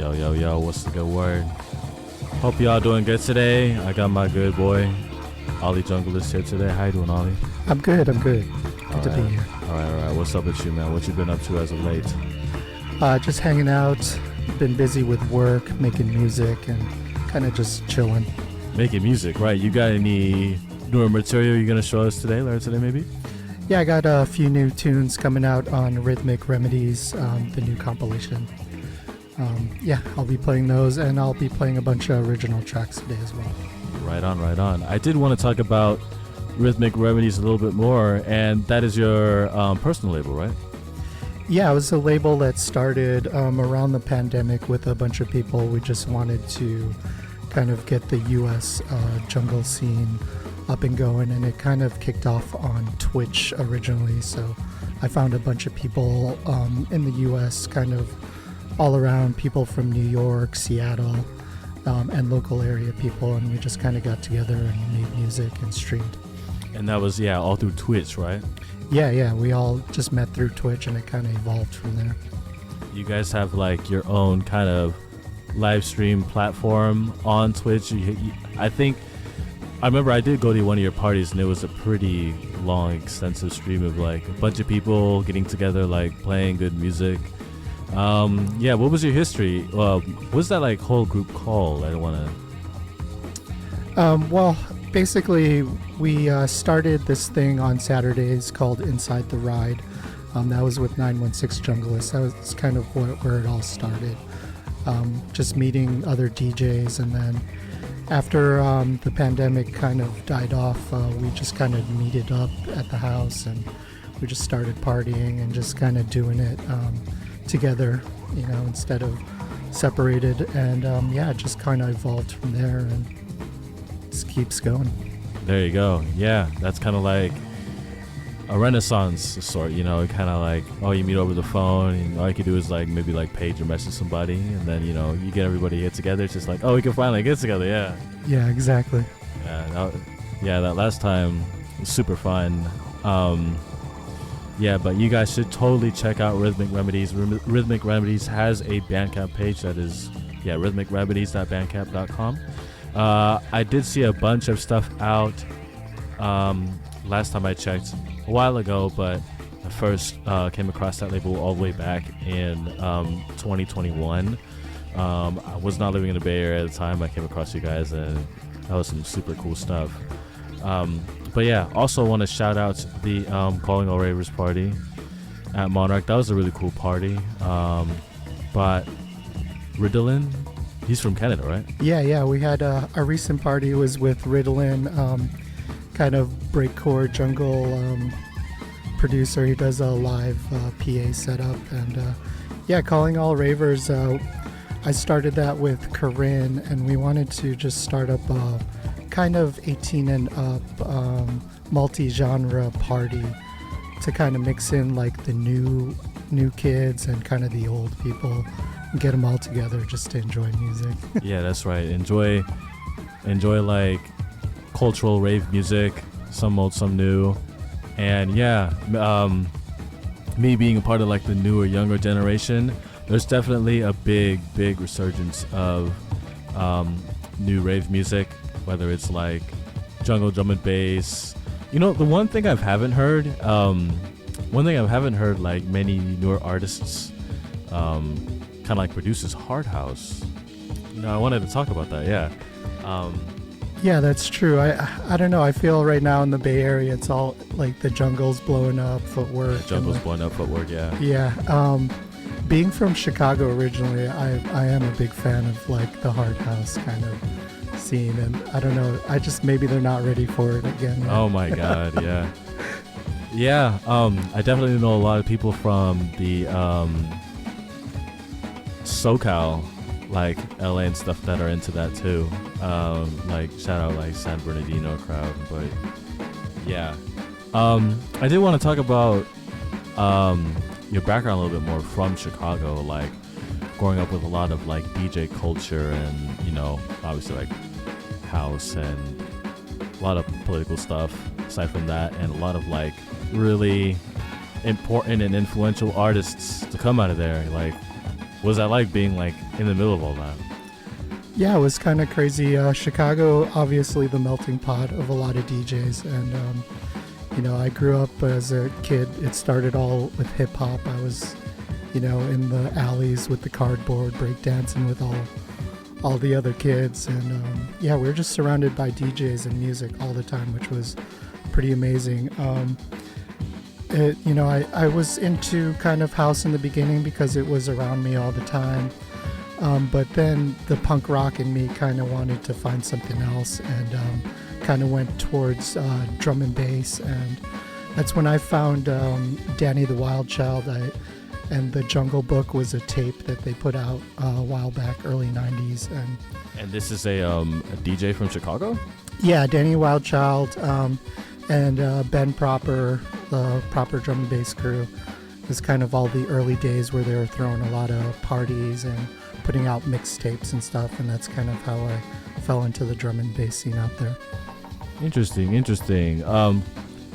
Yo, yo, yo, what's the good word? Hope y'all doing good today. I got my good boy, Olly Junglist here today. How you doing, Olly? I'm good. Good to be here. All right. What's up with you, man? What you been up to as of late? Just hanging out. Been busy with work, making music, and kind of just chilling. Making music, right? You got any newer material you're going to show us today, later today maybe? Yeah, I got a few new tunes coming out on Rhythmic Remedies, the new compilation. I'll be playing those, and I'll be playing a bunch of original tracks today as well. Right on. I did want to talk about Rhythmic Remedies a little bit more, and that is your personal label, right? Yeah, it was a label that started around the pandemic with a bunch of people. We just wanted to kind of get the U.S. jungle scene up and going, and it kind of kicked off on Twitch originally. So I found a bunch of people in the U.S. kind of all around, people from New York, Seattle, and local area people, and we just kind of got together and made music and streamed. And that was, all through Twitch, right? Yeah, we all just met through Twitch, and it kind of evolved from there. You guys have like your own kind of live stream platform on Twitch. I remember I did go to one of your parties, and it was a pretty long, extensive stream of like a bunch of people getting together, like playing good music. What was your history? What's that like whole group called? I don't want to. Basically, we started this thing on Saturdays called Inside the Ride. That was with 916 Junglist. That was kind of where it all started. Just meeting other DJs, and then after the pandemic kind of died off, we just kind of meeted up at the house, and we just started partying and just kind of doing it together, instead of separated. And it just kind of evolved from there, and just keeps going. There you go. Yeah, that's kind of like a renaissance sort, kind of like, you meet over the phone, and all you can do is like maybe like page or message somebody, and then you get everybody to get together. It's just like, we can finally get together. Yeah, exactly. That last time was super fun. But you guys should totally check out Rhythmic Remedies. Rhythmic Remedies has a Bandcamp page that is rhythmicremedies.bandcamp.com. I did see a bunch of stuff out last time I checked a while ago, but I first came across that label all the way back in 2021. I was not living in the Bay Area at the time. I came across you guys, and that was some super cool stuff. Also want to shout out the Calling All Ravers party at Monarch. That was a really cool party. But Ritalin, he's from Canada, right? Yeah. We had a recent party was with Ritalin, kind of breakcore jungle producer. He does a live PA setup, and Calling All Ravers. I started that with Corinne, and we wanted to just start up a kind of 18 and up multi-genre party to kind of mix in like the new kids and kind of the old people, and get them all together just to enjoy music. Yeah, that's right. Enjoy like cultural rave music, some old, some new. And me being a part of like the newer, younger generation, there's definitely a big resurgence of new rave music, whether it's like jungle drum and bass. The one thing I haven't heard like many newer artists kind of like produces hard house. I wanted to talk about that. Yeah, that's true. I don't know. I feel right now in the Bay Area, it's all like the jungle's blowing up, footwork. Yeah. Being from Chicago originally, I am a big fan of like the hard house kind of scene, and I don't know. Maybe they're not ready for it again. Right? Oh my God, yeah. I definitely know a lot of people from the SoCal, like LA and stuff, that are into that too. Like shout out like San Bernardino crowd, but I did want to talk about your background a little bit more from Chicago, like growing up with a lot of like DJ culture, and obviously like house and a lot of political stuff aside from that, and a lot of like really important and influential artists to come out of there, like What was that like being like in the middle of all that? Yeah, it was kind of crazy. Chicago, obviously the melting pot of a lot of DJs, and I grew up as a kid. It started all with hip hop. I was, in the alleys with the cardboard, breakdancing with all the other kids, and we were just surrounded by DJs and music all the time, which was pretty amazing. I was into kind of house in the beginning because it was around me all the time. But then the punk rock in me kind of wanted to find something else, and kind of went towards drum and bass. And that's when I found Danny the Wild Child. And the Jungle Book was a tape that they put out a while back, early 90s. And this is a DJ from Chicago? Yeah, Danny Wild Child and Ben Proper, the Proper Drum and Bass crew. It was kind of all the early days where they were throwing a lot of parties and putting out mixtapes and stuff, and that's kind of how I fell into the drum and bass scene out there. Interesting.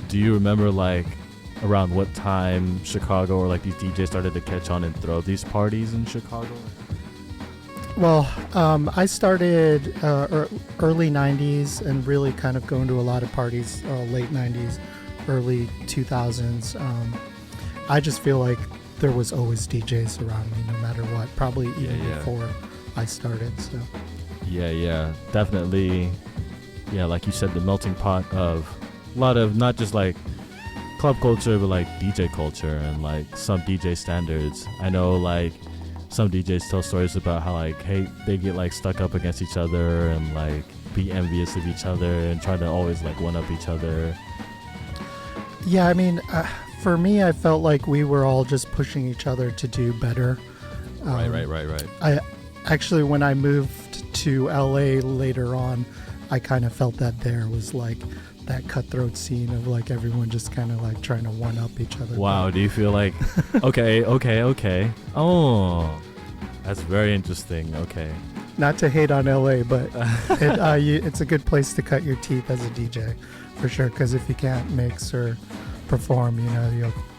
Do you remember like around what time Chicago or like these DJs started to catch on and throw these parties in Chicago? Well, I started early 90s and really kind of going to a lot of parties late 90s, early 2000s. I just feel like there was always DJs around me no matter what, probably even before I started. So yeah, definitely. Yeah, like you said, the melting pot of a lot of not just like club culture but like DJ culture and like some DJ standards. I know like some DJs tell stories about how like, hey, they get like stuck up against each other and like be envious of each other and try to always like one up each other. Yeah, I mean, for me, I felt like we were all just pushing each other to do better. Right. I actually, when I moved to LA later on, I kind of felt that there was like that cutthroat scene of like everyone just kind of like trying to one up each other. Wow, do you feel like okay. Oh, that's very interesting. Okay. Not to hate on LA, but it's a good place to cut your teeth as a DJ, for sure. Because if you can't mix or perform,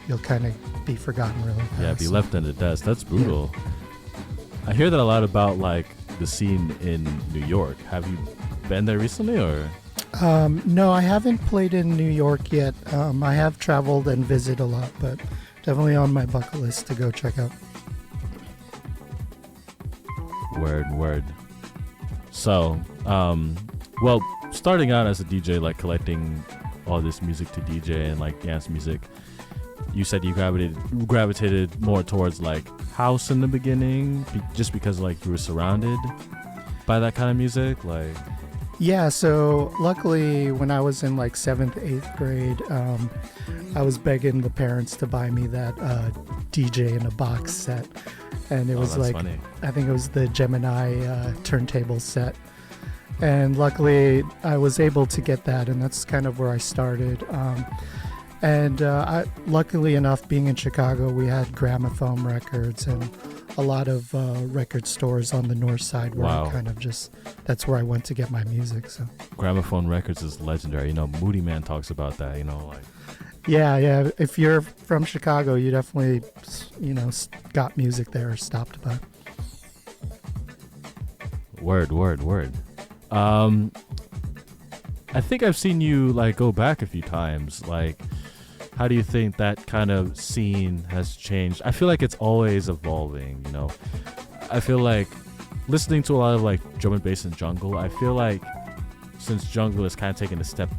you'll kind of be forgotten really fast. Yeah, be left in the dust. That's brutal. Yeah. I hear that a lot about like the scene in New York. Have you been there recently, or? No, I haven't played in New York yet. I have traveled and visited a lot, but definitely on my bucket list to go check out. Word. So, well, starting out as a DJ, like collecting all this music to DJ and like dance music, you said you gravitated more towards like house in the beginning, just because like you were surrounded by that kind of music, like. Yeah, so luckily when I was in like 7th, 8th grade, I was begging the parents to buy me that DJ in a box set. And it was like, funny. I think it was the Gemini turntable set. And luckily I was able to get that, and that's kind of where I started. Luckily enough, being in Chicago, we had gramophone records and a lot of record stores on the north side where I kind of that's where I went to get my music. So gramophone records is legendary. Moody Man talks about that, like. Yeah. If you're from Chicago, you definitely, got music there or stopped by. Word. I think I've seen you like go back a few times. Like, how do you think that kind of scene has changed? I feel like it's always evolving, I feel like listening to a lot of like drum and bass and jungle, I feel like since jungle is kind of taking a step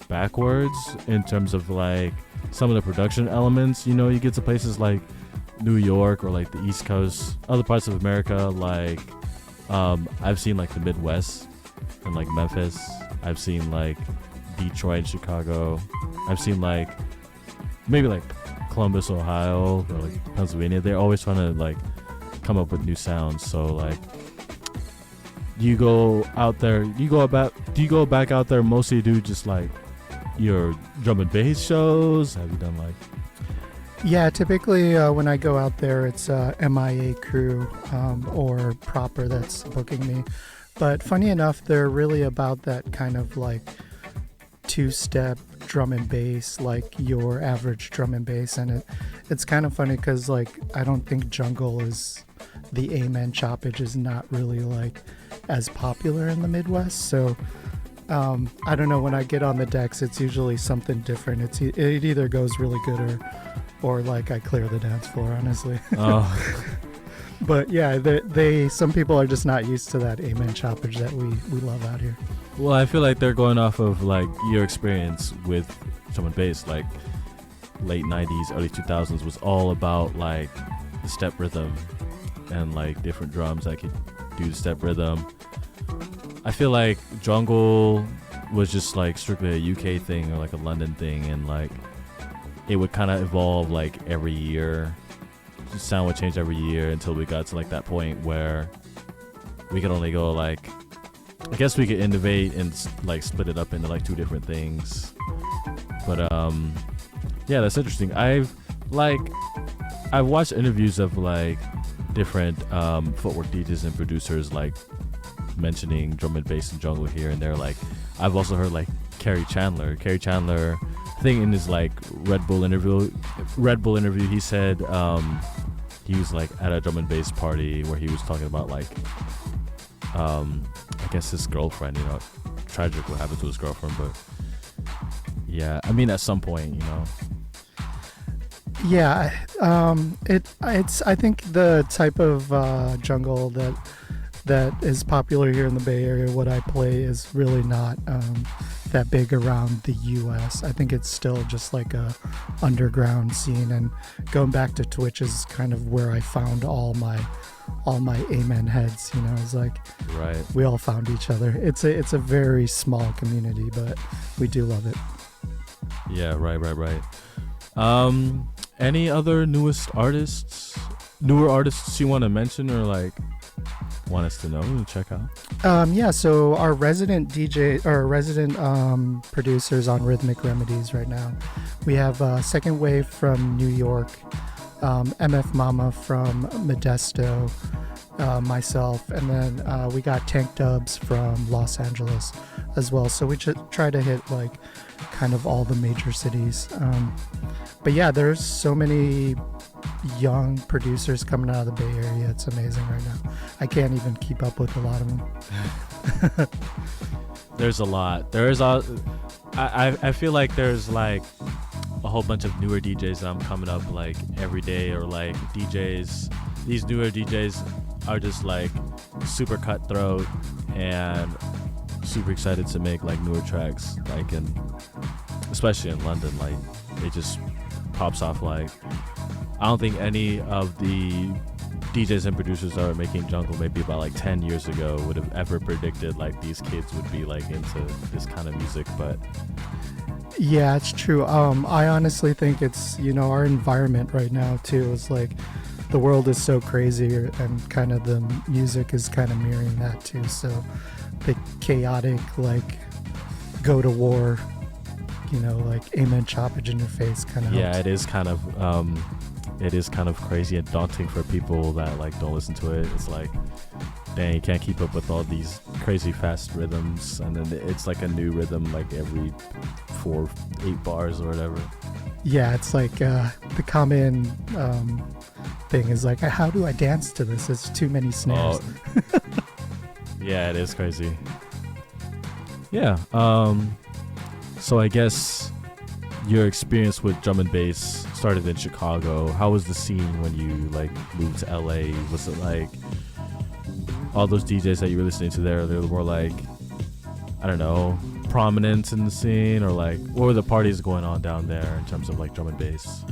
backwards in terms of like some of the production elements, you get to places like New York or like the East Coast, other parts of America, like I've seen like the Midwest and like Memphis. I've seen like Detroit, Chicago. I've seen like maybe like Columbus, Ohio, or like Pennsylvania. They're always trying to like come up with new sounds. So like, do you go back out there mostly do just like your drum and bass shows? Have you done like? Yeah, typically when I go out there, it's MIA crew or Proper that's booking me. But funny enough, they're really about that kind of like two-step drum and bass, like your average drum and bass. And it's kind of funny because like I don't think jungle is the amen choppage is not really like as popular in the Midwest. So I don't know, when I get on the decks, it's usually something different. It either goes really good or like I clear the dance floor, honestly. Oh. But yeah, some people are just not used to that amen choppage that we love out here. Well, I feel like they're going off of like your experience with drum and bass, like late 90s, early 2000s was all about like the step rhythm and like different drums that could do the step rhythm. I feel like jungle was just like strictly a UK thing or like a London thing, and like it would kind of evolve like every year. The sound would change every year until we got to like that point where we could only go like, I guess we could innovate and like split it up into like two different things. But yeah, that's interesting. I've watched interviews of like different footwork DJs and producers like mentioning drum and bass and jungle here and there. Like I've also heard like Kerry Chandler, I think in his like Red Bull interview, he said he was like at a drum and bass party where he was talking about like I guess his girlfriend, you know, tragic what happened to his girlfriend, but yeah, I mean at some point, you know. Yeah, it's I think the type of jungle that is popular here in the Bay Area, what I play, is really not that big around the U.S. I think it's still just like a underground scene, and going back to Twitch is kind of where I found all my amen heads. You know, it's like right. We all found each other. It's a very small community, but we do love it. Yeah, right. Any other newer artists you want to mention or like want us to know and check out? Yeah, so our resident DJ or resident producers on Rhythmic Remedies right now. We have Second Wave from New York, MF Mama from Modesto, myself, and then we got Tank Dubs from Los Angeles as well. So we try to hit like kind of all the major cities. But yeah, there's so many young producers coming out of the Bay Area. It's amazing right now. I can't even keep up with a lot of them. There's a lot. I feel like there's like a whole bunch of newer DJs that I'm coming up like every day, or like DJs. These newer DJs are just like super cutthroat and super excited to make like newer tracks, like especially in London, like it just pops off. Like I don't think any of the DJs and producers that are making jungle maybe about like 10 years ago would have ever predicted like these kids would be like into this kind of music. But yeah, it's true. I honestly think it's, you know, our environment right now too is like the world is so crazy, and kind of the music is kind of mirroring that too. So the chaotic, like go to war, you know, like amen choppage in your face kind of yeah helps. it is kind of crazy and daunting for people that like don't listen to it. It's like, dang, you can't keep up with all these crazy fast rhythms, and then it's like a new rhythm like every 4-8 bars or whatever. Yeah, it's like the common thing is like, how do I dance to this? It's too many snares. Yeah, it is crazy. Yeah. So I guess your experience with drum and bass started in Chicago. How was the scene when you like moved to LA? Was it like all those DJs that you were listening to there, they were more like, I don't know, prominent in the scene, or like what were the parties going on down there in terms of like drum and bass?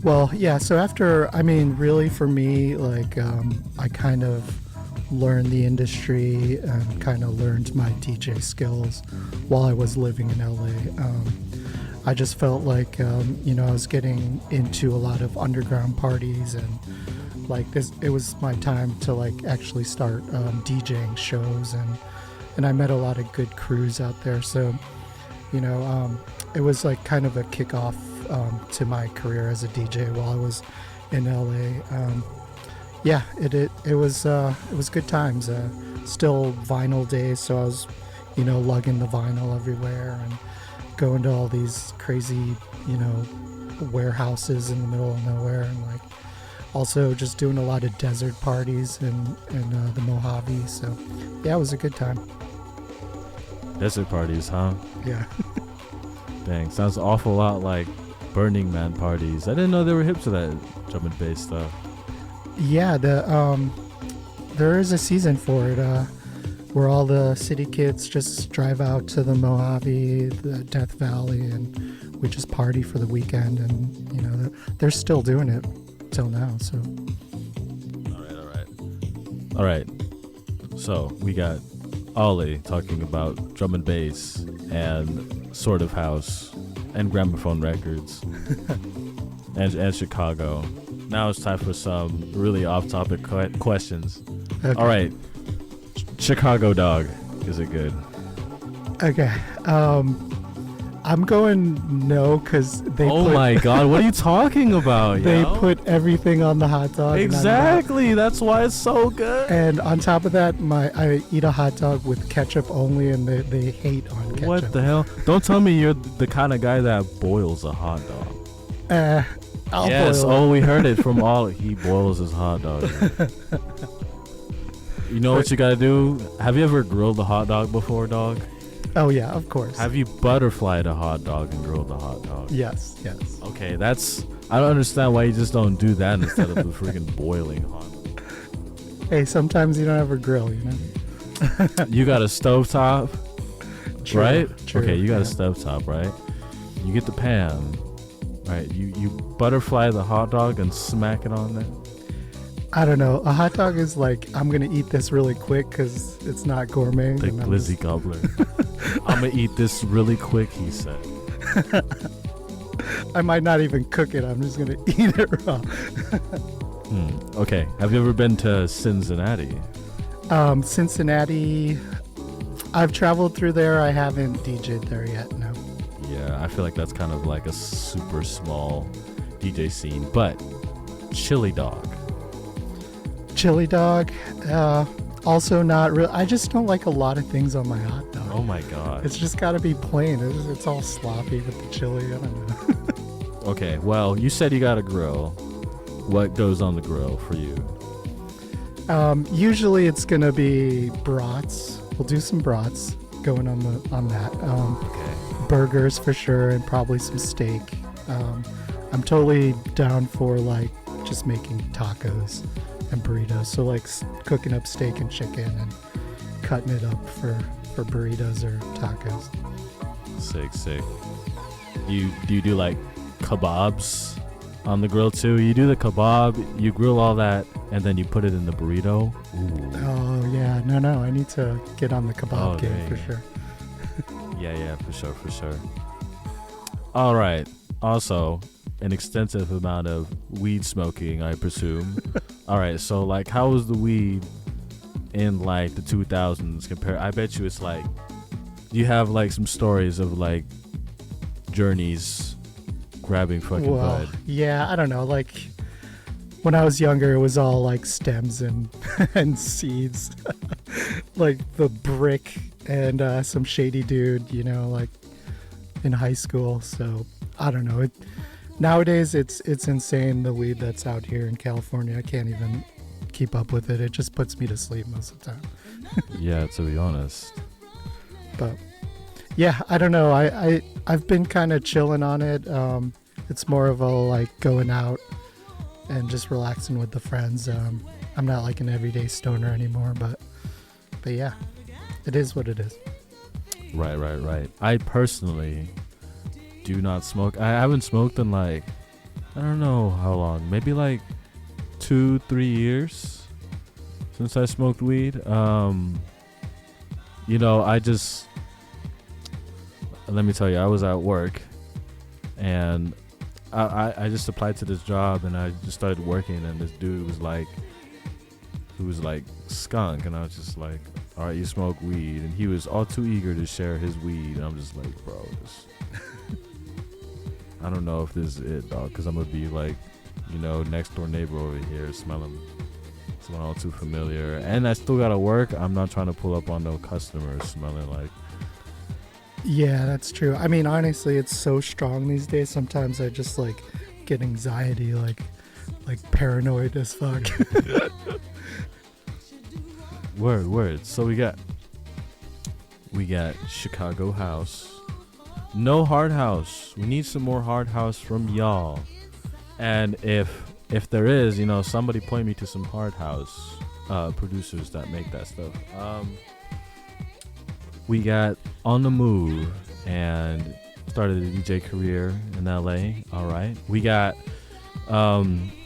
Well, yeah, so after, I mean, really for me, like I kind of learned the industry and kind of learned my DJ skills while I was living in LA. I just felt like, you know, I was getting into a lot of underground parties, and like this, it was my time to like actually start DJing shows, and I met a lot of good crews out there. So, you know, it was like kind of a kickoff to my career as a DJ while I was in LA. Yeah, it was good times. Still vinyl days, so I was, you know, lugging the vinyl everywhere and going to all these crazy, you know, warehouses in the middle of nowhere, and like Also, just doing a lot of desert parties in the Mojave. So, yeah, it was a good time. Desert parties, huh? Yeah. Dang, sounds an awful lot like Burning Man parties. I didn't know they were hip to that drum and bass stuff. Yeah, there is a season for it, where all the city kids just drive out to the Mojave, the Death Valley, and we just party for the weekend. And you know, they're still doing it till now. So. All right. So we got Ollie talking about drum and bass and sort of house and gramophone records and Chicago. Now it's time for some really off-topic questions. Okay. All right, Chicago dog, is it good? Okay. I'm going no because they. Oh my God, what are you talking about? They yo? put everything on the hot dog. Exactly, that's why it's so good. And on top of that, I eat a hot dog with ketchup only, and they hate on ketchup. What the hell? Don't tell me you're the kind of guy that boils a hot dog. I'll yes, boil it. we heard it from all. He boils his hot dog. You know what you gotta do? Have you ever grilled a hot dog before, dog? Oh yeah, of course. Have you butterflied a hot dog and grilled a hot dog? Yes. Okay, I don't understand why you just don't do that instead of the freaking boiling hot dog. Hey, sometimes you don't have a grill, you know. You got a stovetop, True, right? true, Okay, you got a yeah. stovetop, right? You get the pan, right? You butterfly the hot dog and smack it on there. I don't know. A hot dog is like, I'm gonna eat this really quick because it's not gourmet. The and glizzy gobbler. I'm gonna eat this really quick, he said. I might not even cook it. I'm just gonna eat it raw. Okay, have you ever been to Cincinnati? Cincinnati. I've traveled through there. I haven't DJ'd there yet. No. Yeah, I feel like that's kind of like a super small DJ scene, but chili dog. Chili dog. Also not real. I just don't like a lot of things on my hot dog. Oh my God. It's just got to be plain. It's all sloppy with the chili. I don't know. Okay, well, you said you got a grill. What goes on the grill for you? Usually it's gonna be brats. We'll do some brats going on that. Okay. Burgers for sure, and probably some steak. I'm totally down for like just making tacos and burritos. So like cooking up steak and chicken and cutting it up for burritos or tacos. Sick. Do you do like kebabs on the grill too? You do the kebab, you grill all that, and then you put it in the burrito. Ooh. Oh yeah, no, I need to get on the kebab game for sure. Yeah, for sure. All right. Also, an extensive amount of weed smoking, I presume. All right, so like, how was the weed in like the 2000s compared? I bet you it's like, you have like some stories of like journeys grabbing fucking bud. Yeah, I don't know. Like when I was younger, it was all like stems and and seeds, like the brick and some shady dude, you know, like in high school. So I don't know. Nowadays, it's insane, the weed that's out here in California. I can't even keep up with it. It just puts me to sleep most of the time. Yeah, to be honest. But yeah, I don't know. I've been kind of chilling on it. It's more of a like going out and just relaxing with the friends. I'm not like an everyday stoner anymore, but yeah, it is what it is. Right. I personally do not smoke. I haven't smoked in like, I don't know how long, maybe like 2-3 years since I smoked weed. You know, let me tell you, I was at work and I just applied to this job and I just started working, and this dude was like, skunk, and I was just like, all right, you smoke weed, and he was all too eager to share his weed, and I'm just like, bro, I don't know if this is it, dog, because I'm gonna be like, you know, next door neighbor over here smelling all too familiar, and I still gotta work. I'm not trying to pull up on no customers smelling like. Yeah, that's true. I mean, honestly, it's so strong these days. Sometimes I just like get anxiety, like like paranoid as fuck. Word. So we got Chicago House. No Hard House. We need some more Hard House from y'all. And if there is, somebody point me to some Hard House producers that make that stuff. We got On the Move and started a DJ career in LA. All right. We got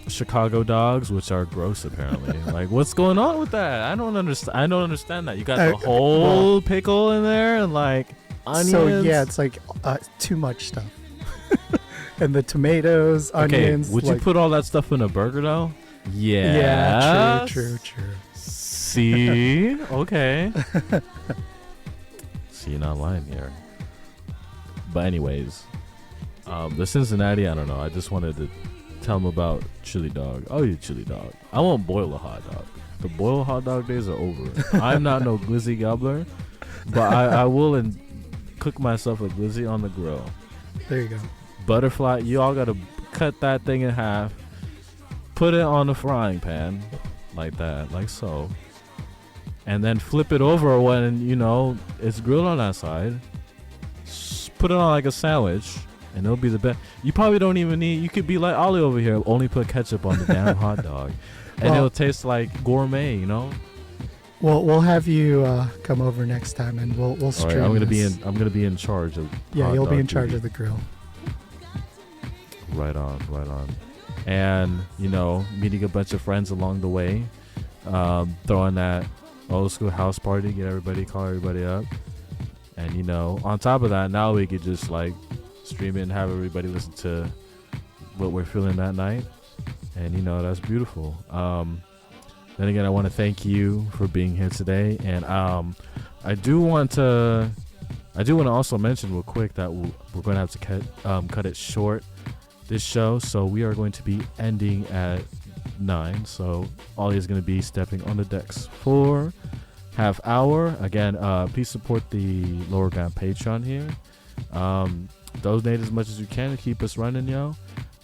Chicago Dogs, which are gross apparently. Like, what's going on with that? I don't understand that. You got the whole pickle in there and like onions. So yeah, it's like too much stuff. And the tomatoes, onions. Would you put all that stuff in a burger though? Yeah. True. See? Okay. See, you're not lying here. But anyways, the Cincinnati, I don't know. I just wanted to tell them about chili dog. Oh, you chili dog. I won't boil a hot dog. The boiled hot dog days are over. I'm not no glizzy gobbler, but I will cook myself a glizzy on the grill. There you go. Butterfly, you all gotta cut that thing in half, put it on the frying pan like that, like so, and then flip it over when it's grilled on that side. Put it on like a sandwich and it'll be the best. You probably don't even need, you could be like Ollie over here, only put ketchup on the damn hot dog and it'll taste like gourmet. Well, we'll have you come over next time and we'll stream. Right, I'm gonna be in charge of. Yeah, you'll be in charge of the grill. Right on. And meeting a bunch of friends along the way, throwing that old school house party, call everybody up, and on top of that, now we could just like stream it and have everybody listen to what we're feeling that night, and that's beautiful. Then again, I want to thank you for being here today, and I do want to also mention real quick that we're going to have to cut it short, this show, so we are going to be ending at 9. So Ollie is going to be stepping on the decks for half hour. Again, please support the Lower Ground Patreon here. Donate as much as you can to keep us running, yo.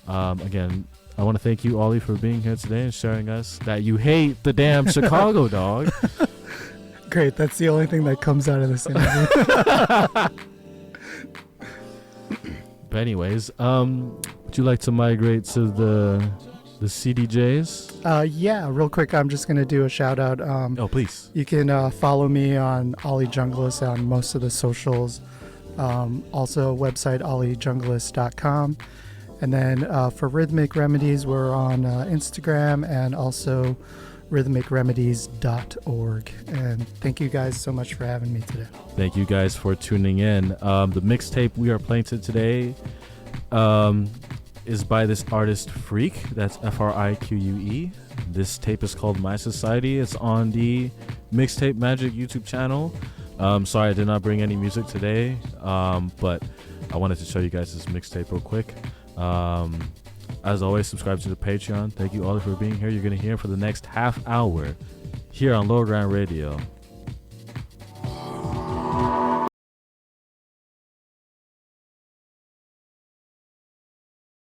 Again, I want to thank you, Ollie, for being here today and sharing us that you hate the damn Chicago dog. Great, that's the only thing that comes out of this interview. But anyways, would you like to migrate to the CDJs? Yeah, real quick, I'm just going to do a shout out. Oh, please. You can follow me on Olly Junglist on most of the socials. Also, website ollyjunglist.com. And then for Rhythmic Remedies, we're on Instagram and also rhythmicremedies.org. And thank you guys so much for having me today. Thank you guys for tuning in. The mixtape we are playing today is by this artist Freak. That's Frique. This tape is called My Society. It's on the Mixtape Magic YouTube channel. Sorry I did not bring any music today, but I wanted to show you guys this mixtape real quick. As always, subscribe to the Patreon. Thank you all for being here. You're going to hear for the next half hour here on Lower Ground Radio.